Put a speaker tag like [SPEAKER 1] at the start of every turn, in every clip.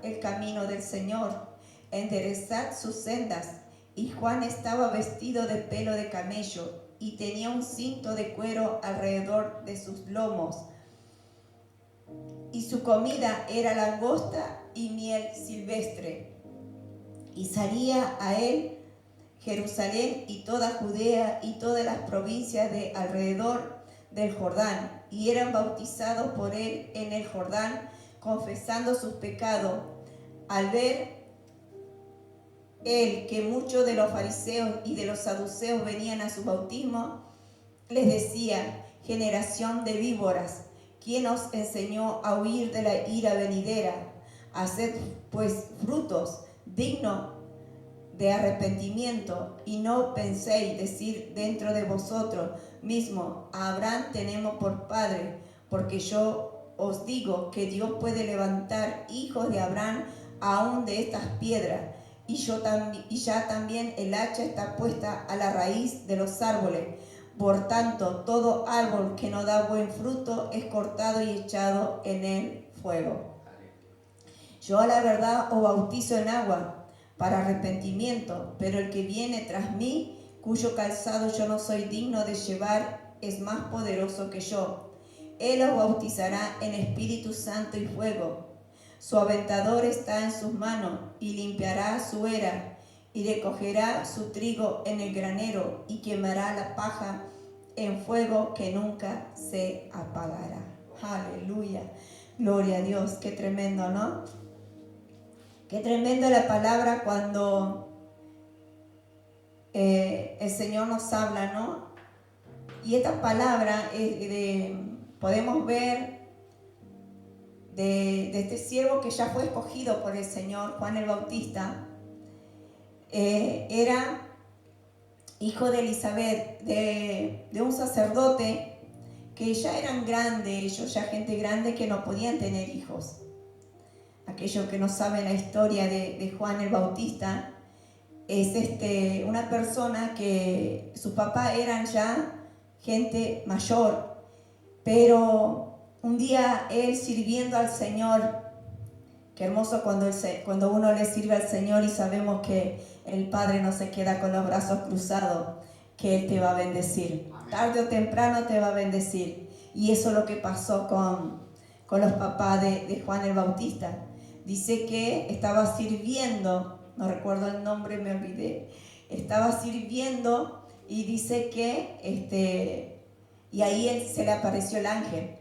[SPEAKER 1] el camino del Señor, enderezad sus sendas. Y Juan estaba vestido de pelo de camello y tenía un cinto de cuero alrededor de sus lomos. Y su comida era langosta y miel silvestre. Y salía a él Jerusalén y toda Judea y todas las provincias de alrededor del Jordán, y eran bautizados por él en el Jordán, confesando sus pecados. Al ver él que muchos de los fariseos y de los saduceos venían a su bautismo, les decía: generación de víboras, ¿quién os enseñó a huir de la ira venidera? Haced pues frutos dignos de arrepentimiento, y no penséis decir dentro de vosotros mismos: a Abraham tenemos por padre, porque yo os digo que Dios puede levantar hijos de Abraham aún de estas piedras. Y ya también el hacha está puesta a la raíz de los árboles. Por tanto, todo árbol que no da buen fruto es cortado y echado en el fuego. Yo a la verdad os bautizo en agua para arrepentimiento, pero el que viene tras mí, cuyo calzado yo no soy digno de llevar, es más poderoso que yo. Él os bautizará en Espíritu Santo y fuego. Su aventador está en sus manos, y limpiará su era, y recogerá su trigo en el granero, y quemará la paja en fuego que nunca se apagará. Aleluya. Gloria a Dios. Qué tremendo, ¿no? Qué tremendo la palabra cuando el Señor nos habla, ¿no? Y esta palabra podemos ver de este siervo que ya fue escogido por el Señor, Juan el Bautista. Era hijo de Elizabeth, de un sacerdote que ya eran grandes, ellos ya gente grande que no podían tener hijos. Aquellos que no saben la historia de Juan el Bautista, es una persona que sus papás eran ya gente mayor, pero un día él sirviendo al Señor, qué hermoso cuando uno le sirve al Señor y sabemos que el Padre no se queda con los brazos cruzados, que Él te va a bendecir. Amén. Tarde o temprano te va a bendecir. Y eso es lo que pasó con los papás de Juan el Bautista. Dice que estaba sirviendo, no recuerdo el nombre, me olvidé, estaba sirviendo y dice que, y ahí se le apareció el ángel.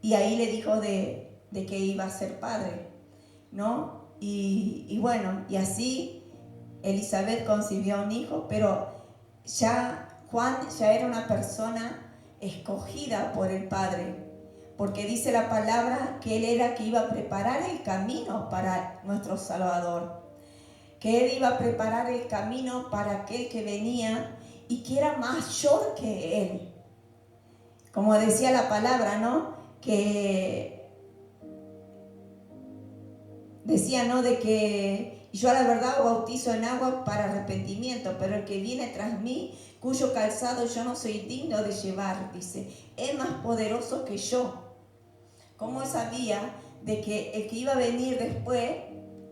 [SPEAKER 1] Y ahí le dijo de que iba a ser padre, ¿no? Y bueno, y así Elizabeth concibió un hijo, pero ya Juan ya era una persona escogida por el Padre, porque dice la palabra que él era que iba a preparar el camino para nuestro Salvador, que él iba a preparar el camino para aquel que venía y que era mayor que él. Como decía la palabra, ¿no? Que decía, ¿no? De que yo a la verdad os bautizo en agua para arrepentimiento, pero el que viene tras mí, cuyo calzado yo no soy digno de llevar, dice, es más poderoso que yo. ¿Cómo sabía de que el que iba a venir después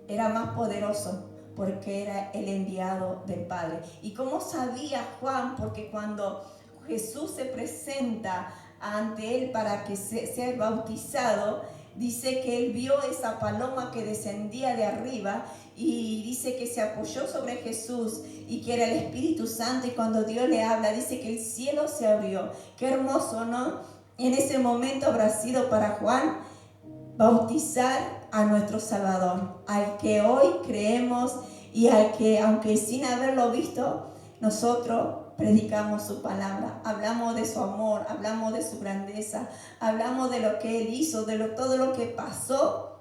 [SPEAKER 1] era más poderoso? Porque era el enviado del Padre. ¿Y cómo sabía Juan? Porque cuando Jesús se presenta ante él para que sea bautizado, dice que él vio esa paloma que descendía de arriba y dice que se apoyó sobre Jesús y que era el Espíritu Santo, y cuando Dios le habla dice que el cielo se abrió. Qué hermoso, ¿no? En ese momento habrá sido para Juan bautizar a nuestro Salvador, al que hoy creemos y al que, aunque sin haberlo visto, nosotros predicamos su palabra, hablamos de su amor, hablamos de su grandeza, hablamos de lo que Él hizo, todo lo que pasó,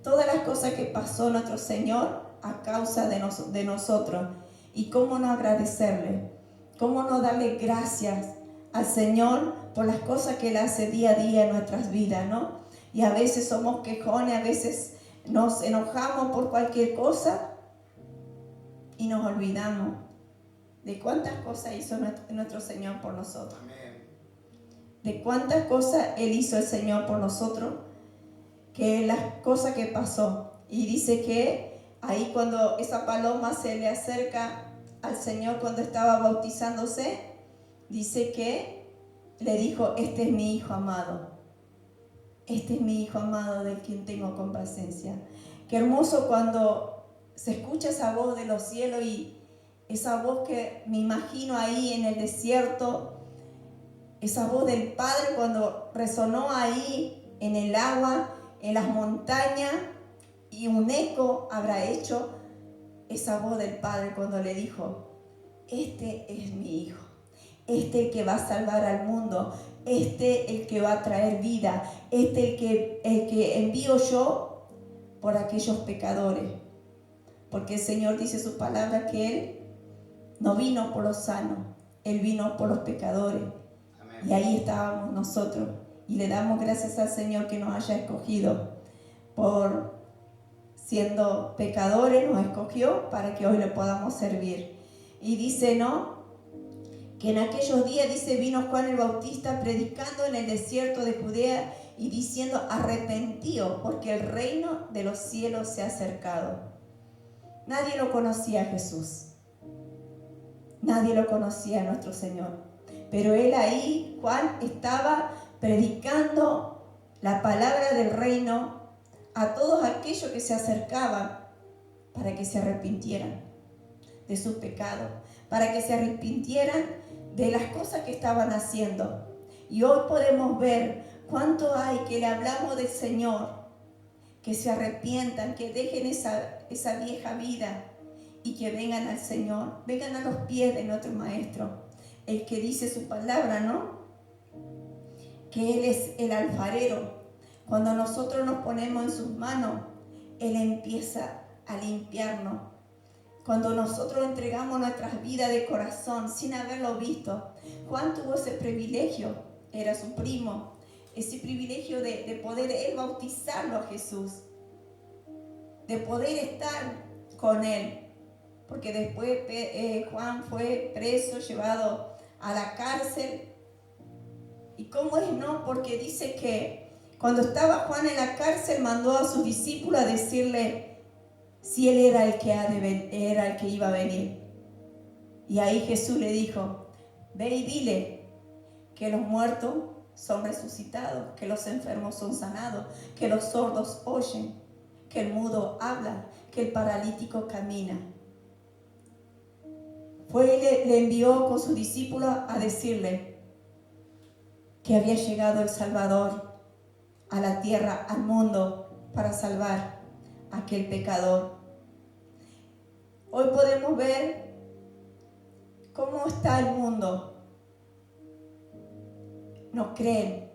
[SPEAKER 1] todas las cosas que pasó nuestro Señor a causa de nosotros. Y cómo no agradecerle, cómo no darle gracias al Señor por las cosas que Él hace día a día en nuestras vidas, ¿no? Y a veces somos quejones, a veces nos enojamos por cualquier cosa y nos olvidamos de cuántas cosas hizo nuestro Señor por nosotros. Amén. De cuántas cosas Él hizo el Señor por nosotros, que las cosas que pasó. Y dice que ahí cuando esa paloma se le acerca al Señor cuando estaba bautizándose, dice que le dijo: este es mi hijo amado. Este es mi hijo amado del quien tengo complacencia. Qué hermoso cuando se escucha esa voz de los cielos, y esa voz que me imagino ahí en el desierto, esa voz del Padre cuando resonó ahí en el agua, en las montañas, y un eco habrá hecho esa voz del Padre cuando le dijo: este es mi hijo, este el que va a salvar al mundo, este el que va a traer vida, este el que envío yo por aquellos pecadores. Porque el Señor dice en su palabra que Él no vino por los sanos, Él vino por los pecadores. Amén. Y ahí estábamos nosotros, y le damos gracias al Señor que nos haya escogido. Por siendo pecadores nos escogió para que hoy le podamos servir. Y dice, ¿no?, que en aquellos días, dice, vino Juan el Bautista predicando en el desierto de Judea y diciendo: arrepentíos, porque el reino de los cielos se ha acercado. Nadie lo conocía a Jesús. Nadie lo conocía a nuestro Señor. Pero él ahí, Juan, estaba predicando la palabra del reino a todos aquellos que se acercaban para que se arrepintieran de sus pecados, para que se arrepintieran de las cosas que estaban haciendo. Y hoy podemos ver cuánto hay que le hablamos del Señor, que se arrepientan, que dejen esa vieja vida y que vengan al Señor, vengan a los pies de nuestro Maestro, el que dice su palabra, ¿no?, que Él es el alfarero. Cuando nosotros nos ponemos en sus manos, Él empieza a limpiarnos. Cuando nosotros entregamos nuestras vidas de corazón sin haberlo visto. Juan tuvo ese privilegio, era su primo, ese privilegio de poder él bautizarlo a Jesús, de poder estar con él. Porque después Juan fue preso, llevado a la cárcel. ¿Y cómo es, no? Porque dice que cuando estaba Juan en la cárcel, mandó a sus discípulos a decirle si él era el que iba a venir. Y ahí Jesús le dijo: ve y dile que los muertos son resucitados, que los enfermos son sanados, que los sordos oyen, que el mudo habla, que el paralítico camina. Fue y le envió con sus discípulos a decirle que había llegado el Salvador a la tierra, al mundo, para salvar a aquel pecador. Hoy podemos ver cómo está el mundo. No creen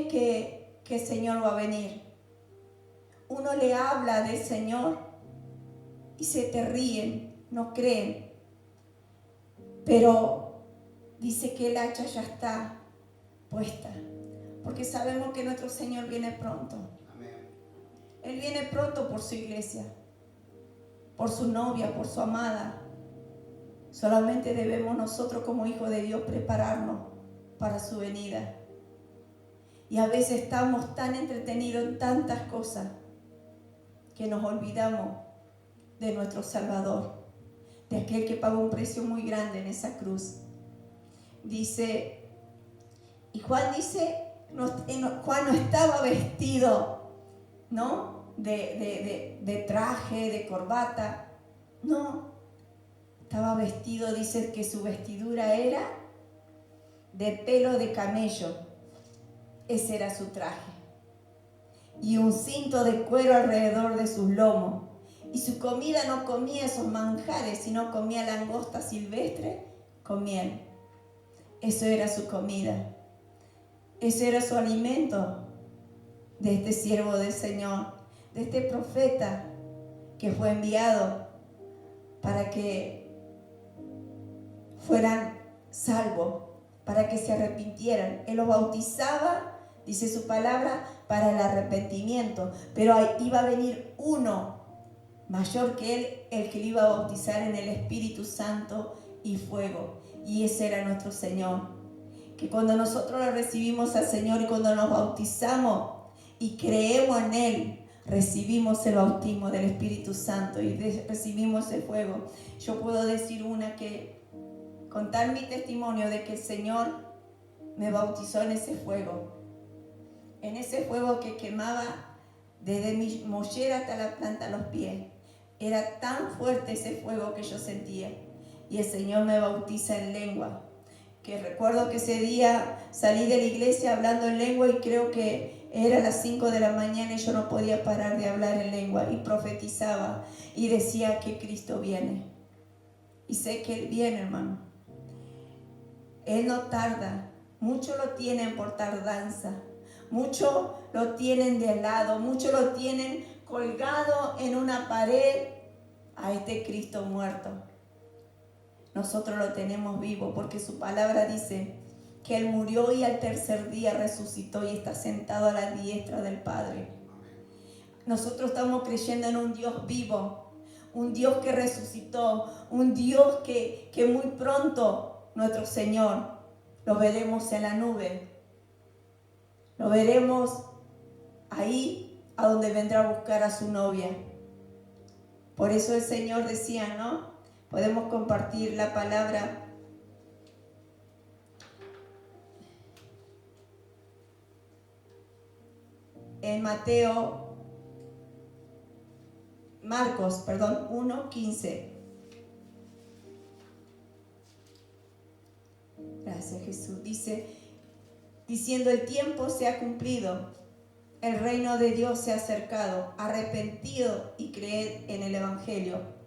[SPEAKER 1] que el Señor va a venir. Uno le habla del Señor y se te ríen, no creen. Pero dice que el hacha ya está puesta, porque sabemos que nuestro Señor viene pronto. Amén. Él viene pronto por su iglesia, por su novia, por su amada. Solamente debemos nosotros como hijos de Dios prepararnos para su venida. Y a veces estamos tan entretenidos en tantas cosas que nos olvidamos de nuestro Salvador, de aquel que pagó un precio muy grande en esa cruz. Dice, y Juan dice, Juan no estaba vestido, ¿no?, de traje, de corbata. No, estaba vestido, dice que su vestidura era de pelo de camello. Ese era su traje. Y un cinto de cuero alrededor de sus lomos. Y su comida no comía esos manjares, sino comía langosta silvestre con miel. Eso era su comida. Ese era su alimento de este siervo del Señor, de este profeta que fue enviado para que fueran salvos, para que se arrepintieran. Él los bautizaba, dice su palabra, para el arrepentimiento, pero iba a venir uno mayor que él, el que le iba a bautizar en el Espíritu Santo y fuego, y ese era nuestro Señor. Que cuando nosotros lo recibimos al Señor y cuando nos bautizamos y creemos en Él, recibimos el bautismo del Espíritu Santo y recibimos el fuego. Yo puedo decir contar mi testimonio de que el Señor me bautizó en ese fuego que quemaba desde mi mollera hasta la planta de los pies. Era tan fuerte ese fuego que yo sentía. Y el Señor me bautiza en lengua. Que recuerdo que ese día salí de la iglesia hablando en lengua y creo que era las 5 de la mañana y yo no podía parar de hablar en lengua. Y profetizaba y decía que Cristo viene. Y sé que Él viene, hermano. Él no tarda. Muchos lo tienen por tardanza. Muchos lo tienen de lado. Muchos lo tienen colgado en una pared a este Cristo muerto. Nosotros lo tenemos vivo porque su palabra dice que Él murió y al tercer día resucitó y está sentado a la diestra del Padre. Nosotros estamos creyendo en un Dios vivo, un Dios que resucitó, un Dios que muy pronto nuestro Señor lo veremos en la nube. Lo veremos ahí a donde vendrá a buscar a su novia. Por eso el Señor decía, ¿no? Podemos compartir la palabra. En Marcos 1:15. Gracias, Jesús. Dice, diciendo: el tiempo se ha cumplido, el reino de Dios se ha acercado, arrepentido y creed en el Evangelio.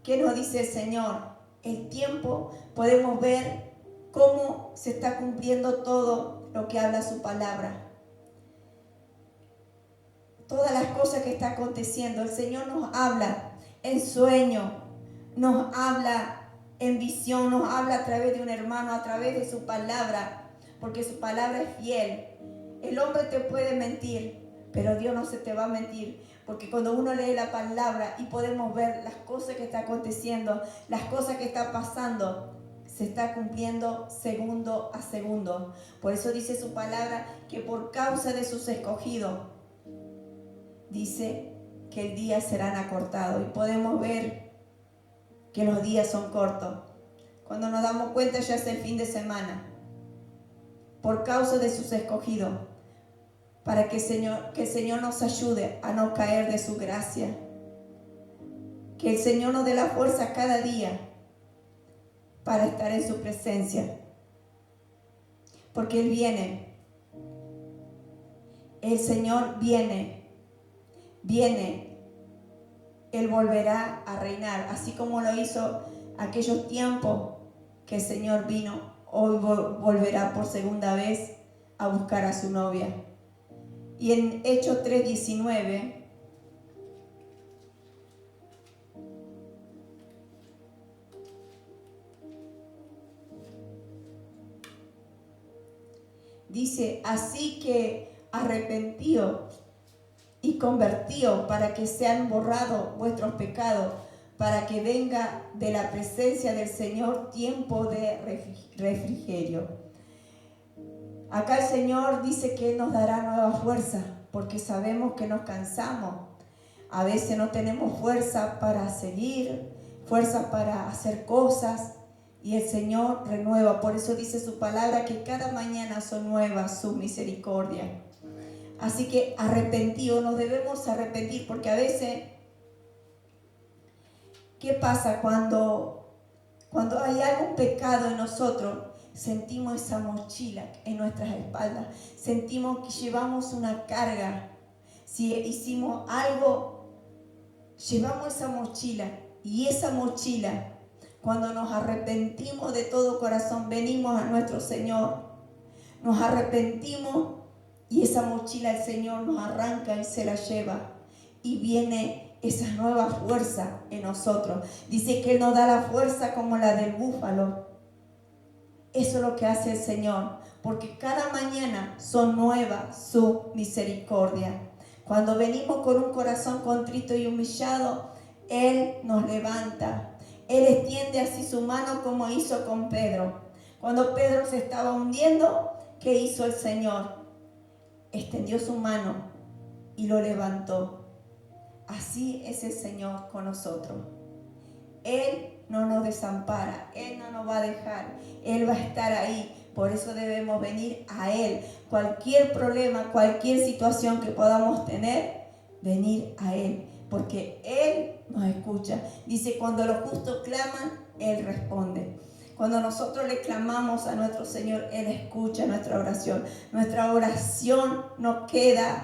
[SPEAKER 1] ¿Qué nos dice el Señor? El tiempo, podemos ver cómo se está cumpliendo todo lo que habla su palabra. Todas las cosas que está aconteciendo, el Señor nos habla en sueño, nos habla en visión, nos habla a través de un hermano, a través de su palabra, porque su palabra es fiel. El hombre te puede mentir, pero Dios no se te va a mentir, porque cuando uno lee la palabra y podemos ver las cosas que está aconteciendo, las cosas que está pasando, se está cumpliendo segundo a segundo. Por eso dice su palabra que por causa de sus escogidos, dice que el día serán acortados. Y podemos ver que los días son cortos. Cuando nos damos cuenta ya es el fin de semana. Por causa de sus escogidos. Para que el Señor nos ayude a no caer de su gracia. Que el Señor nos dé la fuerza cada día para estar en su presencia. Porque Él viene. El Señor viene. Él volverá a reinar, así como lo hizo aquellos tiempos que el Señor vino. Hoy volverá por segunda vez a buscar a su novia. Y en Hechos 3:19 dice: así que arrepentíos y convertíos para que sean borrados vuestros pecados, para que venga de la presencia del Señor tiempo de refrigerio. Acá el Señor dice que Él nos dará nueva fuerza, porque sabemos que nos cansamos. A veces no tenemos fuerza para seguir, fuerza para hacer cosas, y el Señor renueva. Por eso dice su palabra que cada mañana son nuevas sus misericordias. Así que arrepentidos, nos debemos arrepentir, porque a veces, ¿qué pasa cuando hay algún pecado en nosotros? Sentimos esa mochila en nuestras espaldas, sentimos que llevamos una carga. Si hicimos algo, llevamos esa mochila, y esa mochila, cuando nos arrepentimos de todo corazón, venimos a nuestro Señor, nos arrepentimos, y esa mochila el Señor nos arranca y se la lleva. Y viene esa nueva fuerza en nosotros. Dice que Él nos da la fuerza como la del búfalo. Eso es lo que hace el Señor. Porque cada mañana son nuevas su misericordia. Cuando venimos con un corazón contrito y humillado, Él nos levanta. Él extiende así su mano como hizo con Pedro. Cuando Pedro se estaba hundiendo, ¿qué hizo el Señor? Extendió su mano y lo levantó. Así es el Señor con nosotros. Él no nos desampara, Él no nos va a dejar, Él va a estar ahí. Por eso debemos venir a Él. Cualquier problema, cualquier situación que podamos tener, venir a Él. Porque Él nos escucha. Dice, cuando los justos claman, Él responde. Cuando nosotros le clamamos a nuestro Señor, Él escucha nuestra oración. Nuestra oración no queda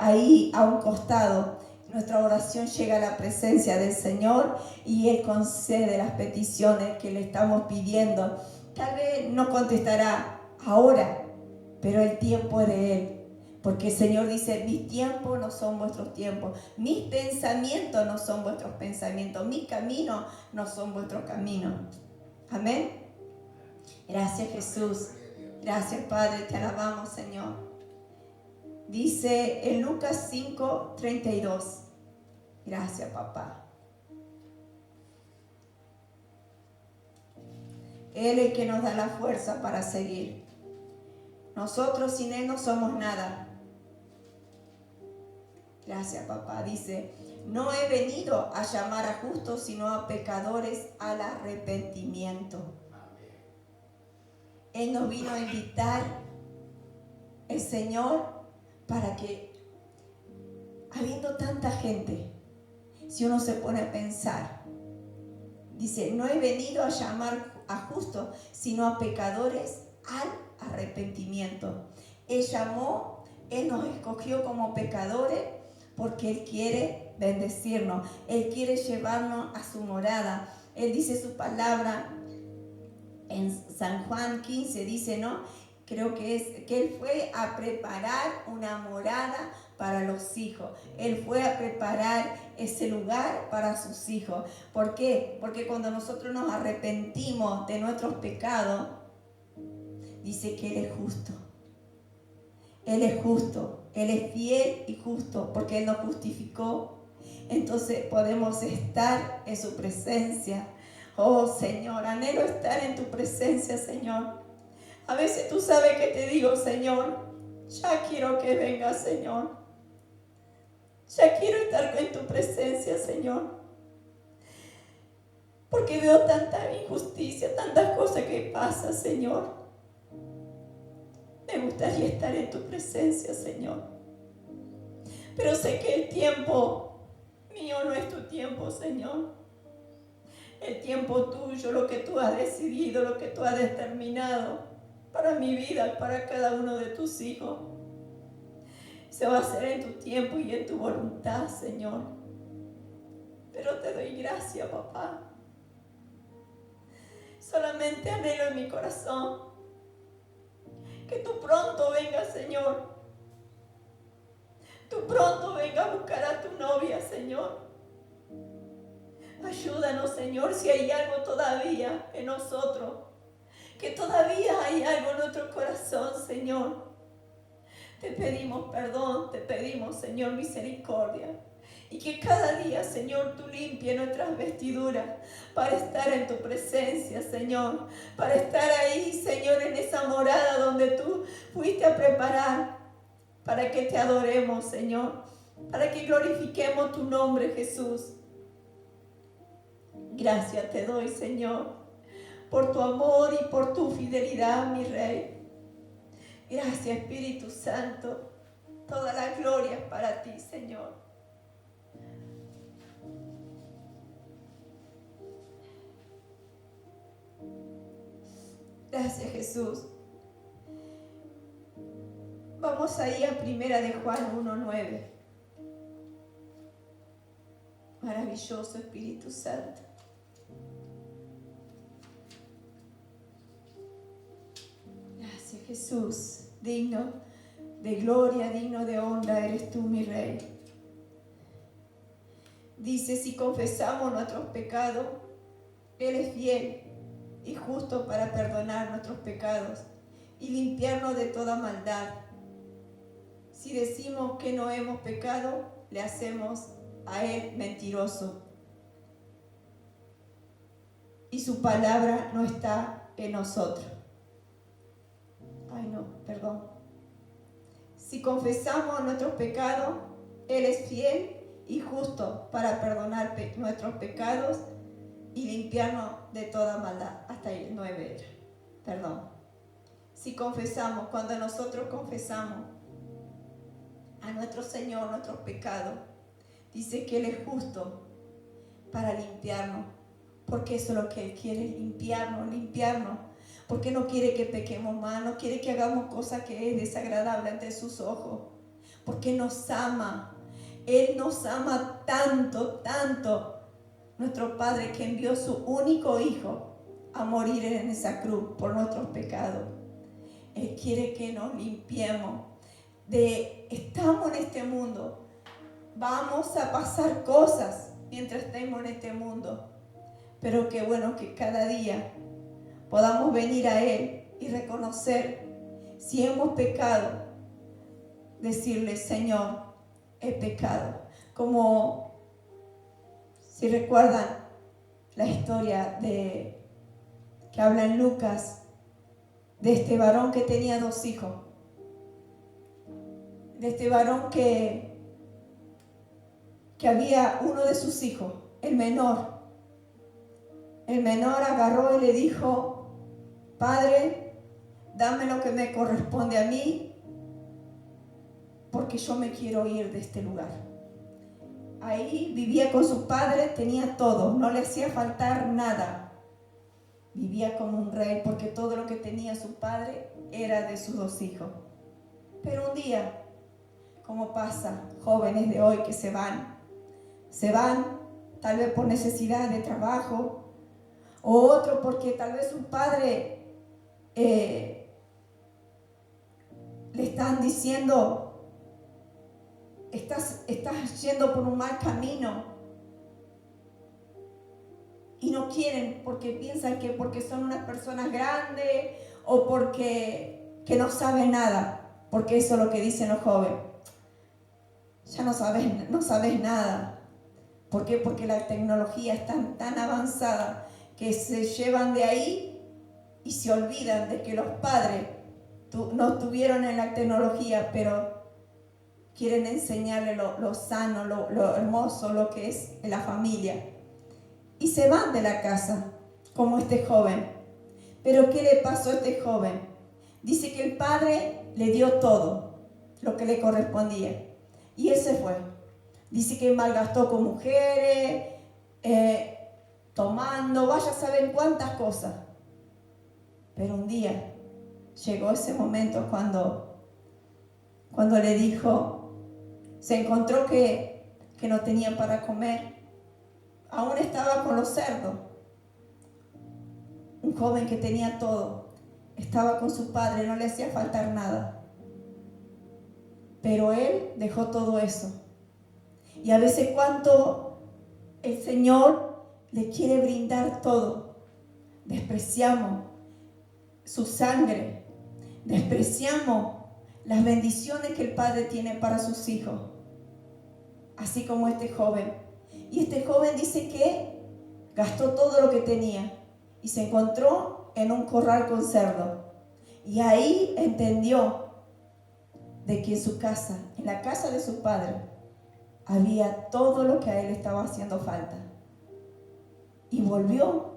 [SPEAKER 1] ahí a un costado. Nuestra oración llega a la presencia del Señor y Él concede las peticiones que le estamos pidiendo. Tal vez no contestará ahora, pero el tiempo es de Él. Porque el Señor dice, mis tiempos no son vuestros tiempos, mis pensamientos no son vuestros pensamientos, mis caminos no son vuestros caminos. Amén. Gracias, Jesús. Gracias, Padre, te alabamos, Señor. Dice en Lucas 5:32. Gracias, papá. Él es el que nos da la fuerza para seguir. Nosotros sin Él no somos nada. Gracias, papá. Dice, no he venido a llamar a justos, sino a pecadores al arrepentimiento. Él nos vino a invitar, el Señor, para que, habiendo tanta gente, si uno se pone a pensar, dice, no he venido a llamar a justos, sino a pecadores al arrepentimiento. Él llamó, Él nos escogió como pecadores porque Él quiere bendecirnos. Él quiere llevarnos a su morada. Él dice su palabra en San Juan 15, dice, ¿no? Creo que es que Él fue a preparar una morada para los hijos. Él fue a preparar ese lugar para sus hijos. ¿Por qué? Porque cuando nosotros nos arrepentimos de nuestros pecados, dice que Él es justo. Él es justo, Él es fiel y justo porque Él nos justificó. Entonces podemos estar en su presencia. Oh Señor, anhelo estar en tu presencia, Señor. A veces tú sabes que te digo, Señor, ya quiero que vengas, Señor. Ya quiero estar en tu presencia, Señor. Porque veo tanta injusticia, tantas cosas que pasan, Señor. Me gustaría estar en tu presencia, Señor. Pero sé que el tiempo mío no es tu tiempo, Señor. El tiempo tuyo, lo que tú has decidido, lo que tú has determinado para mi vida, para cada uno de tus hijos, se va a hacer en tu tiempo y en tu voluntad, Señor. Pero te doy gracias, papá. Solamente anhelo en mi corazón que tú pronto vengas, Señor. Tú pronto vengas a buscar a tu novia, Señor. Ayúdanos, Señor, si hay algo todavía en nosotros, que todavía hay algo en nuestro corazón, Señor. Te pedimos perdón, te pedimos, Señor, misericordia. Y que cada día, Señor, tú limpies nuestras vestiduras para estar en tu presencia, Señor. Para estar ahí, Señor, en esa morada donde tú fuiste a preparar para que te adoremos, Señor. Para que glorifiquemos tu nombre, Jesús. Gracias te doy, Señor, por tu amor y por tu fidelidad, mi Rey. Gracias, Espíritu Santo. Toda la gloria es para ti, Señor. Gracias, Jesús. Vamos ahí a Primera de Juan 1:9. Maravilloso Espíritu Santo. Gracias, Jesús. Digno de gloria, digno de honra eres tú, mi Rey. Dice, si confesamos nuestros pecados, Él es fiel y justo para perdonar nuestros pecados y limpiarnos de toda maldad. Si decimos que no hemos pecado, le hacemos a Él mentiroso y su palabra no está en nosotros. Ay, no, perdón. Si confesamos nuestros pecados, Él es fiel y justo para perdonar nuestros pecados y limpiarnos de toda maldad. Hasta ahí, 9 era. Perdón. Si confesamos, cuando nosotros confesamos a nuestro Señor nuestros pecados, dice que Él es justo para limpiarnos, porque eso es lo que Él quiere, limpiarnos, porque no quiere que pequemos más, no quiere que hagamos cosas que es desagradable ante sus ojos, porque nos ama. Él nos ama tanto, nuestro Padre, que envió su único Hijo a morir en esa cruz por nuestros pecados. Él quiere que nos limpiemos. Estamos en este mundo, vamos a pasar cosas mientras estemos en este mundo, pero qué bueno que cada día podamos venir a Él y reconocer si hemos pecado, decirle: Señor, he pecado. Como si recuerdan la historia que habla en Lucas, de este varón que tenía 2 hijos, de este varón que había uno de sus hijos, el menor agarró y le dijo: Padre, dame lo que me corresponde a mí, porque yo me quiero ir de este lugar. Ahí vivía con su padre, tenía todo, no le hacía faltar nada. Vivía como un rey, porque todo lo que tenía su padre era de sus 2 hijos. Pero un día, como pasa, jóvenes de hoy que se van tal vez por necesidad de trabajo, o otro porque tal vez un padre le están diciendo: estás yendo por un mal camino, y no quieren, porque piensan que porque son unas personas grandes o porque que no saben nada, porque eso es lo que dicen los jóvenes: ya no sabes nada. ¿Por qué? Porque la tecnología es tan avanzada que se llevan de ahí y se olvidan de que los padres no estuvieron en la tecnología, pero quieren enseñarle lo sano, lo hermoso, lo que es la familia. Y se van de la casa, como este joven. Pero ¿qué le pasó a este joven? Dice que el padre le dio todo lo que le correspondía, y él se fue. Dice que malgastó con mujeres, tomando, vaya a saber cuántas cosas. Pero un día llegó ese momento cuando le dijo, se encontró que no tenía para comer. Aún estaba con los cerdos. Un joven que tenía todo, estaba con su padre, no le hacía faltar nada. Pero él dejó todo eso. Y a veces cuánto el Señor le quiere brindar todo, despreciamos su sangre, despreciamos las bendiciones que el Padre tiene para sus hijos, así como este joven. Y este joven dice que gastó todo lo que tenía y se encontró en un corral con cerdos, y ahí entendió de que en su casa, en la casa de su padre, había todo lo que a él estaba haciendo falta. Y volvió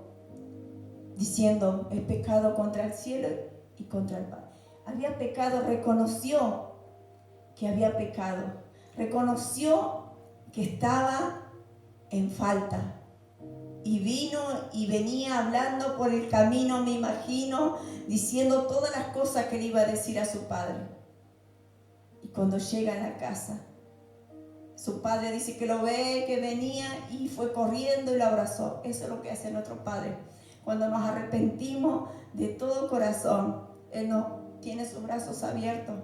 [SPEAKER 1] diciendo: he pecado contra el cielo y contra el Padre. Había pecado, reconoció que había pecado, reconoció que estaba en falta. Y vino y venía hablando por el camino, me imagino, diciendo todas las cosas que le iba a decir a su padre. Y cuando llega a la casa, su padre dice que lo ve, que venía, y fue corriendo y lo abrazó. Eso es lo que hace nuestro Padre. Cuando nos arrepentimos de todo corazón, Él nos tiene sus brazos abiertos.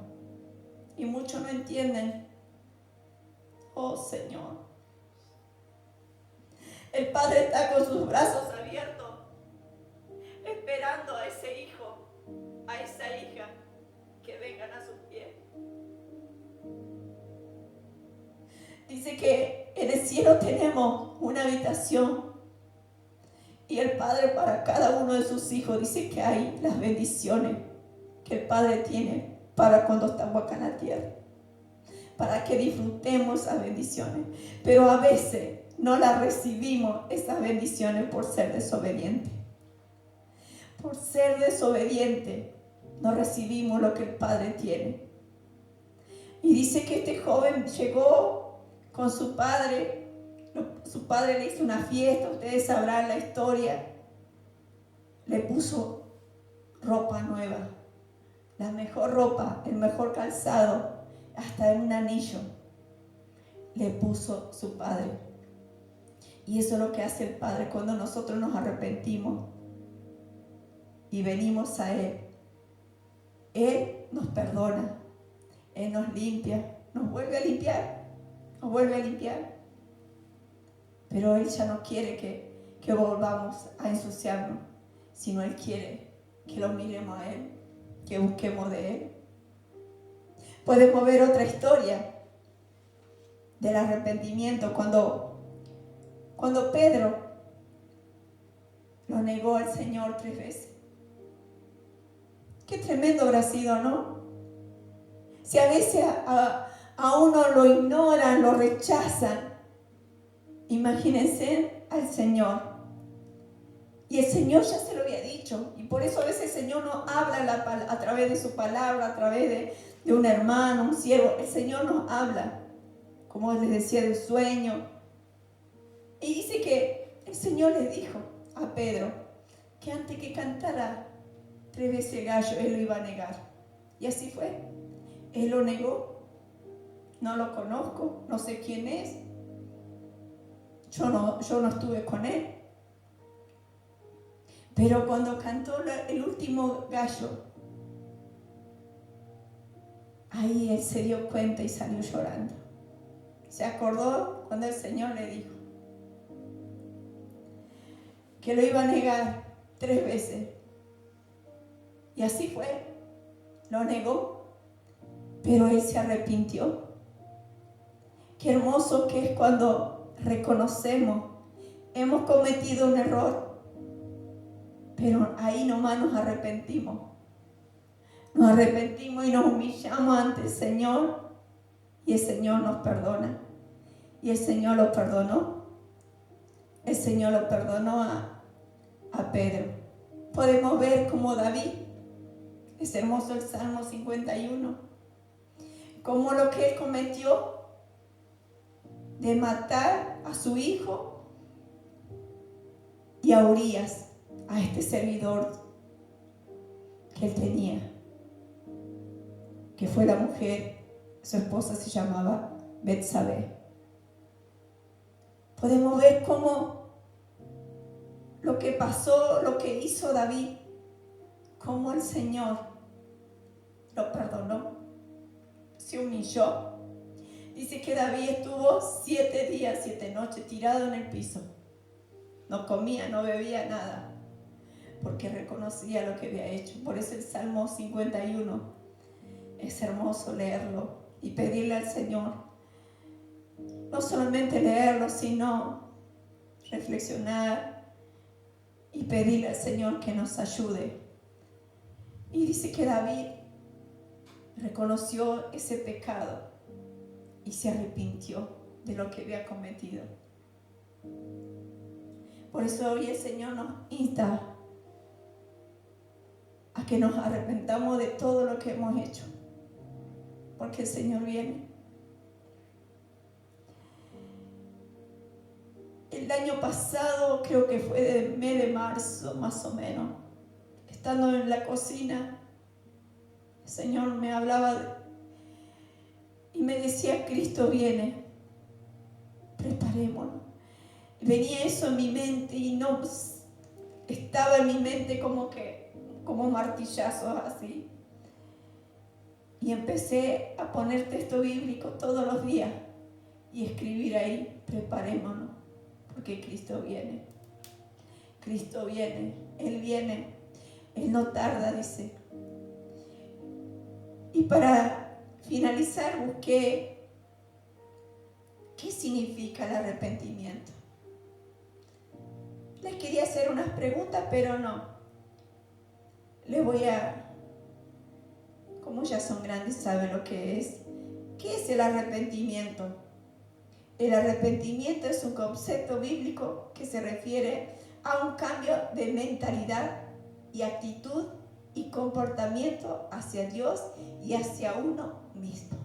[SPEAKER 1] Y muchos no entienden. Oh Señor, el Padre está con sus brazos abiertos, esperando a ese hijo, a esa hija, que vengan a sus pies. Dice que en el cielo tenemos una habitación, y el Padre, para cada uno de sus hijos, dice que hay las bendiciones que el Padre tiene para cuando estamos acá en la tierra. para que disfrutemos esas bendiciones. Pero a veces no las recibimos, esas bendiciones, por ser desobedientes. Por ser desobediente, no recibimos lo que el Padre tiene. Y dice que este joven llegó con su padre. Su padre le hizo una fiesta, ustedes sabrán la historia. Le puso ropa nueva, la mejor ropa, el mejor calzado, hasta un anillo le puso su padre. Y eso es lo que hace el Padre cuando nosotros nos arrepentimos y venimos a Él. Él nos perdona, Él nos limpia, nos vuelve a limpiar, nos vuelve a limpiar. Pero Él ya no quiere que volvamos a ensuciarnos, sino Él quiere que lo miremos a Él, que busquemos de Él. Podemos ver otra historia del arrepentimiento cuando Pedro lo negó al Señor 3 veces. Qué tremendo habrá sido, ¿no? Si a veces a uno lo ignoran, lo rechazan, imagínense al Señor. Y el Señor ya se lo había dicho. Y por eso a veces el Señor nos habla a través de su palabra, a través de un hermano, un siervo. El Señor nos habla, como les decía, del sueño. Y dice que el Señor le dijo a Pedro que antes que cantara 3 veces el gallo, Él lo iba a negar. Y así fue. Él lo negó. No lo conozco, no sé quién es. Yo no estuve con Él. Pero cuando cantó el último gallo, ahí Él se dio cuenta y salió llorando. Se acordó cuando el Señor le dijo que lo iba a negar 3 veces. Y así fue. Lo negó, pero Él se arrepintió. Qué hermoso que es cuando reconocemos, hemos cometido un error, pero ahí nomás nos arrepentimos. Nos arrepentimos y nos humillamos ante el Señor, y el Señor nos perdona. Y el Señor lo perdonó. El Señor lo perdonó a Pedro. Podemos ver como David, es hermoso el Salmo 51, como lo que él cometió de matar a su hijo y a Urías, a este servidor que él tenía, que fue la mujer, su esposa se llamaba Betsabé. Podemos ver cómo lo que pasó, lo que hizo David, cómo el Señor lo perdonó, se humilló. Dice que David estuvo 7 días, 7 noches tirado en el piso. No comía, no bebía nada, porque reconocía lo que había hecho. Por eso el Salmo 51 es hermoso leerlo y pedirle al Señor, no solamente leerlo, sino reflexionar y pedirle al Señor que nos ayude. Y dice que David reconoció ese pecado y se arrepintió de lo que había cometido. Por eso hoy el Señor nos insta a que nos arrepentamos de todo lo que hemos hecho, porque el Señor viene. El año pasado, creo que fue del mes de marzo, más o menos, estando en la cocina, el Señor me hablaba y me decía: Cristo viene, preparémonos. Y venía eso en mi mente y no estaba en mi mente como martillazos así. Y empecé a poner texto bíblico todos los días y escribir ahí: preparémonos, porque Cristo viene. Cristo viene, Él viene, Él no tarda, dice. Y para finalizar busqué qué significa el arrepentimiento. Les quería hacer unas preguntas, pero no. Les voy a, como ya son grandes, saben lo que es. ¿Qué es el arrepentimiento? El arrepentimiento es un concepto bíblico que se refiere a un cambio de mentalidad y actitud y comportamiento hacia Dios y hacia uno mismo.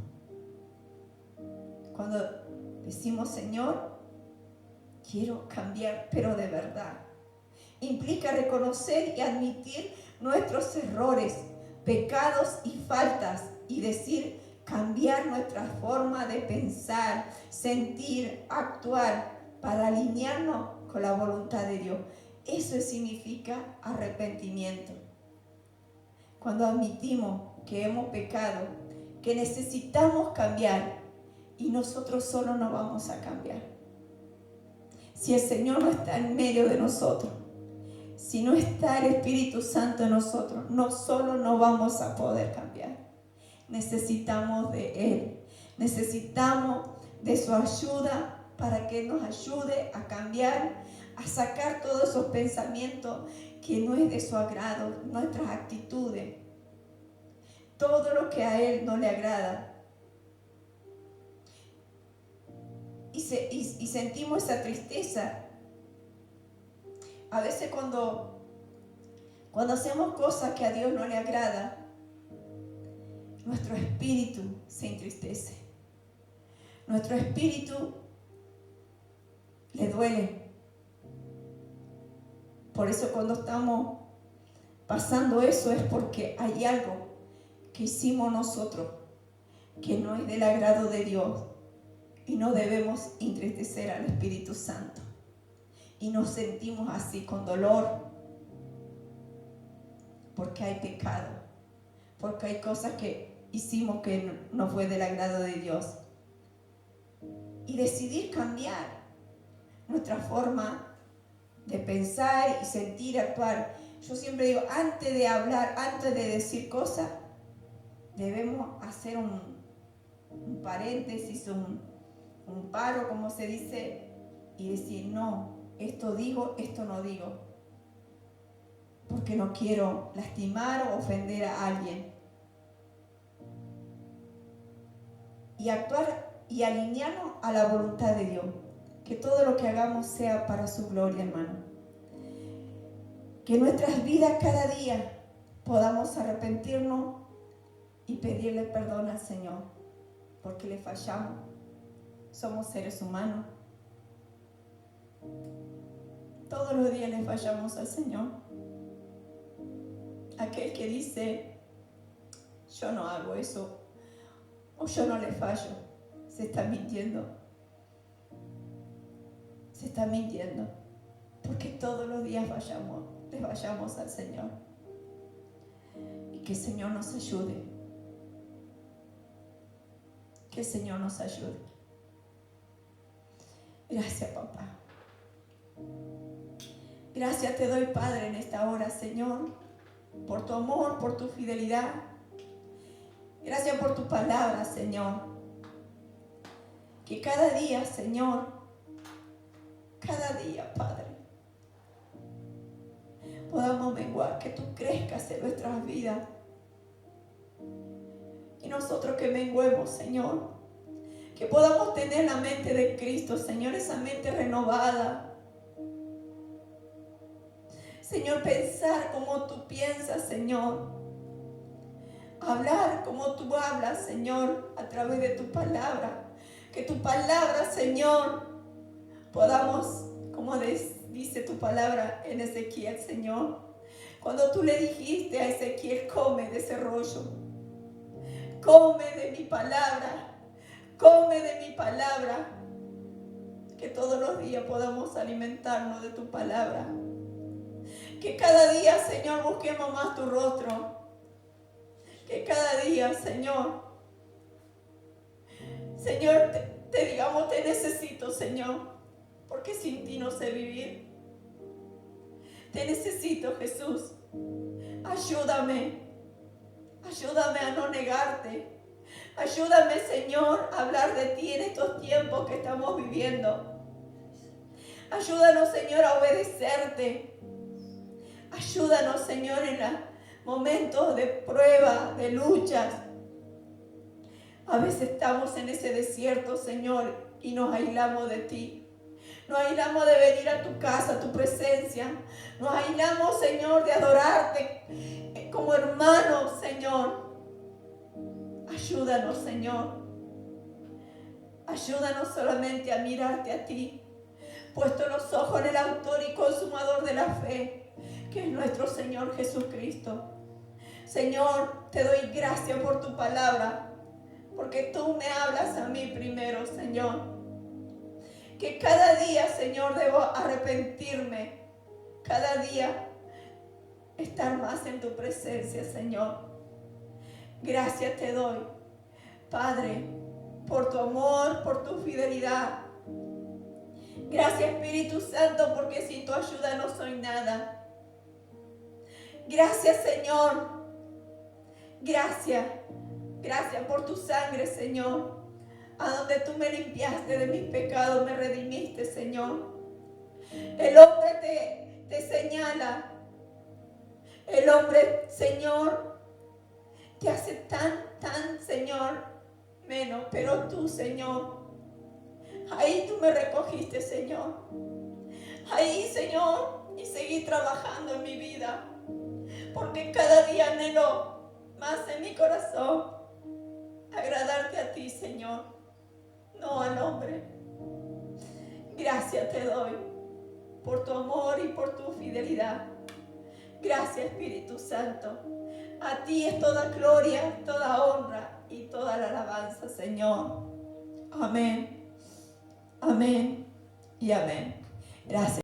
[SPEAKER 1] Cuando decimos, Señor, quiero cambiar, pero de verdad, implica reconocer y admitir nuestros errores, pecados y faltas y decir, cambiar nuestra forma de pensar, sentir, actuar para alinearnos con la voluntad de Dios. Eso significa arrepentimiento. Cuando admitimos que hemos pecado, que necesitamos cambiar y nosotros solo no vamos a cambiar. Si el Señor no está en medio de nosotros, si no está el Espíritu Santo en nosotros, no solo no vamos a poder cambiar. Necesitamos de Él. Necesitamos de su ayuda para que nos ayude a cambiar, a sacar todos esos pensamientos que no es de su agrado, nuestras actitudes, todo lo que a Él no le agrada. Y sentimos esa tristeza. A veces cuando hacemos cosas que a Dios no le agrada, nuestro espíritu se entristece. Nuestro espíritu le duele. Por eso cuando estamos pasando eso es porque hay algo que hicimos nosotros que no es del agrado de Dios y no debemos entristecer al Espíritu Santo. Y nos sentimos así con dolor porque hay pecado, porque hay cosas que hicimos que no fue del agrado de Dios. Y decidir cambiar nuestra forma de pensar y sentir, actuar. Yo siempre digo, antes de hablar, antes de decir cosas, debemos hacer un paréntesis, un paro, como se dice, y decir, no, esto digo, esto no digo, porque no quiero lastimar o ofender a alguien. Y actuar y alinearnos a la voluntad de Dios. Que todo lo que hagamos sea para su gloria, hermano. Que nuestras vidas cada día podamos arrepentirnos y pedirle perdón al Señor, porque le fallamos. Somos seres humanos. Todos los días le fallamos al Señor. Aquel que dice, yo no hago eso, o yo no le fallo, se está mintiendo. Se está mintiendo, porque todos los días le fallamos al Señor. Y que el Señor nos ayude. Que el Señor nos ayude. Gracias, papá. Gracias te doy, Padre, en esta hora, Señor, por tu amor, por tu fidelidad. Gracias por tu palabra, Señor. Que cada día, Señor, cada día, Padre, podamos menguar, que tú crezcas en nuestras vidas. Y nosotros que menguemos, Señor, que podamos tener la mente de Cristo, Señor, esa mente renovada. Señor, pensar como tú piensas, Señor. Hablar como tú hablas, Señor, a través de tu palabra. Que tu palabra, Señor, podamos, como dice tu palabra en Ezequiel, Señor. Cuando tú le dijiste a Ezequiel, come de ese rollo. Come de mi palabra. Come de mi palabra. Que todos los días podamos alimentarnos de tu palabra. Que cada día, Señor, busquemos más tu rostro. Que cada día, Señor, te digamos, te necesito, Señor, porque sin ti no sé vivir. Te necesito, Jesús. Ayúdame a no negarte. Ayúdame, Señor, a hablar de ti en estos tiempos que estamos viviendo. Ayúdanos, Señor, a obedecerte. Ayúdanos, Señor, en los momentos de prueba, de luchas. A veces estamos en ese desierto, Señor, y nos aislamos de ti. Nos aislamos de venir a tu casa, a tu presencia. Nos aislamos, Señor, de adorarte como hermanos, Señor. Ayúdanos, Señor. Ayúdanos solamente a mirarte a ti, puesto los ojos en el autor y consumador de la fe, que es nuestro Señor Jesucristo. Señor, te doy gracias por tu palabra, porque tú me hablas a mí primero, Señor. Que cada día, Señor, debo arrepentirme, cada día estar más en tu presencia, Señor. Gracias te doy, Padre, por tu amor, por tu fidelidad. Gracias, Espíritu Santo, porque sin tu ayuda no soy nada. Gracias, Señor. Gracias. Gracias por tu sangre, Señor. A donde tú me limpiaste de mis pecados, me redimiste, Señor. El hombre te señala. El hombre, Señor, te hace tan, Señor, menos. Pero tú, Señor, ahí tú me recogiste, Señor. Ahí, Señor, y seguí trabajando en mi vida. Porque cada día anhelo más en mi corazón agradarte a ti, Señor, no al hombre. Gracias te doy por tu amor y por tu fidelidad. Gracias, Espíritu Santo. A ti es toda gloria, toda honra y toda la alabanza, Señor. Amén. Amén y amén. Gracias.